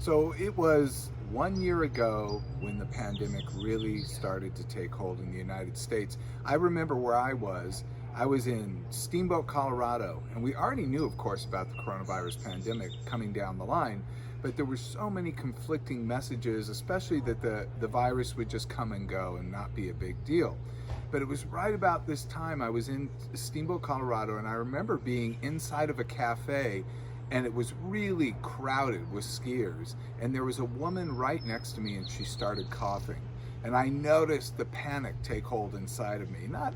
So it was 1 year ago when the pandemic really started to take hold in the United States. I remember where I was. I was in Steamboat, Colorado, and we already knew, of course, about the coronavirus pandemic coming down the line, but there were so many conflicting messages, especially that the virus would just come and go and not be a big deal. But it was right about this time I was in Steamboat, Colorado, and I remember being inside of a cafe, and it was really crowded with skiers, and there was a woman right next to me, and she started coughing, and I noticed the panic take hold inside of me. Not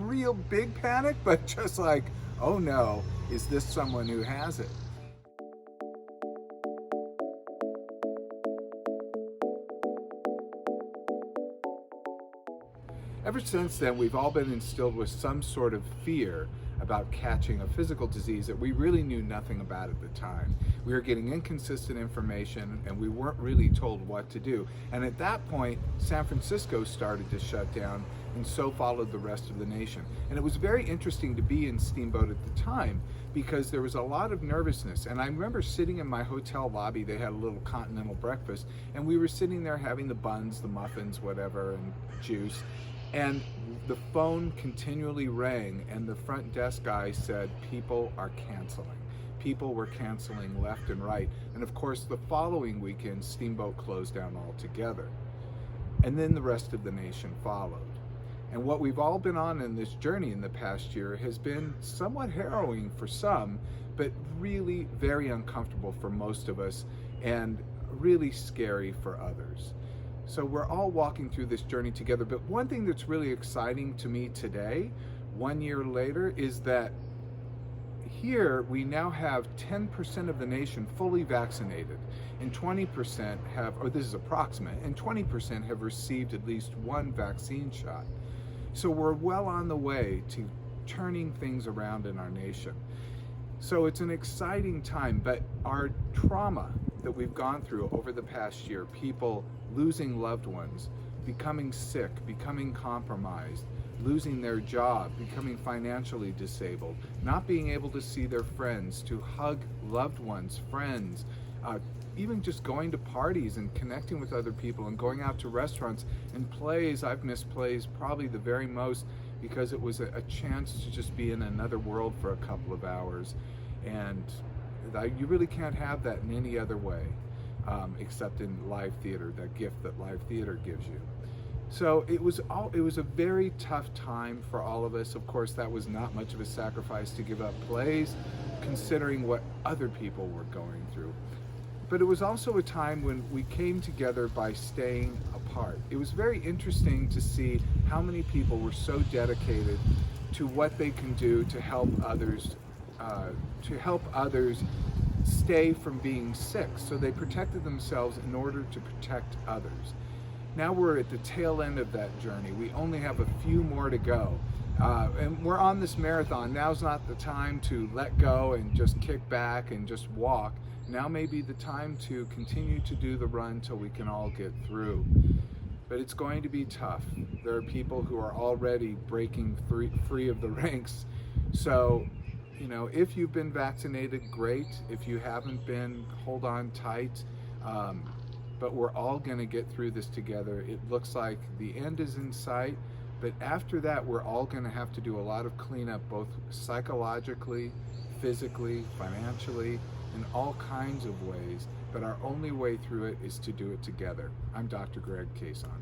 real big panic, but just like, oh no, is this someone who has it? Ever since then, we've all been instilled with some sort of fear about catching a physical disease that we really knew nothing about at the time. We were getting inconsistent information and we weren't really told what to do. And at that point, San Francisco started to shut down, and so followed the rest of the nation. And it was very interesting to be in Steamboat at the time because there was a lot of nervousness. And I remember sitting in my hotel lobby, they had a little continental breakfast, and we were sitting there having the buns, the muffins, whatever, and juice. And the phone continually rang, and the front desk guy said, people are canceling. People were canceling left and right. And of course, the following weekend, Steamboat closed down altogether. And then the rest of the nation followed. And what we've all been on in this journey in the past year has been somewhat harrowing for some, but really very uncomfortable for most of us, and really scary for others. So we're all walking through this journey together. But one thing that's really exciting to me today, 1 year later, is that here we now have 10% of the nation fully vaccinated, and 20% have, or this is approximate, and 20% have received at least one vaccine shot. So we're well on the way to turning things around in our nation. So it's an exciting time, but our trauma that we've gone through over the past year, people losing loved ones, becoming sick, becoming compromised, losing their job, becoming financially disabled, not being able to see their friends, to hug loved ones, friends, even just going to parties and connecting with other people and going out to restaurants and plays. I've missed plays probably the very most because it was a chance to just be in another world for a couple of hours. And you really can't have that in any other way except in live theater, that gift that live theater gives you. So it was a very tough time for all of us. Of course, that was not much of a sacrifice to give up plays, considering what other people were going through. But it was also a time when we came together by staying apart. It was very interesting to see how many people were so dedicated to what they can do to help others stay from being sick. So they protected themselves in order to protect others. Now we're at the tail end of that journey. We only have a few more to go. And we're on this marathon. Now's not the time to let go and just kick back and just walk. Now may be the time to continue to do the run till we can all get through. But it's going to be tough. There are people who are already breaking free of the ranks. So, if you've been vaccinated, great. If you haven't been, hold on tight. But we're all going to get through this together. It looks like the end is in sight. But after that, we're all going to have to do a lot of cleanup, both psychologically, physically, financially, in all kinds of ways. But our only way through it is to do it together. I'm Dr. Greg Cason.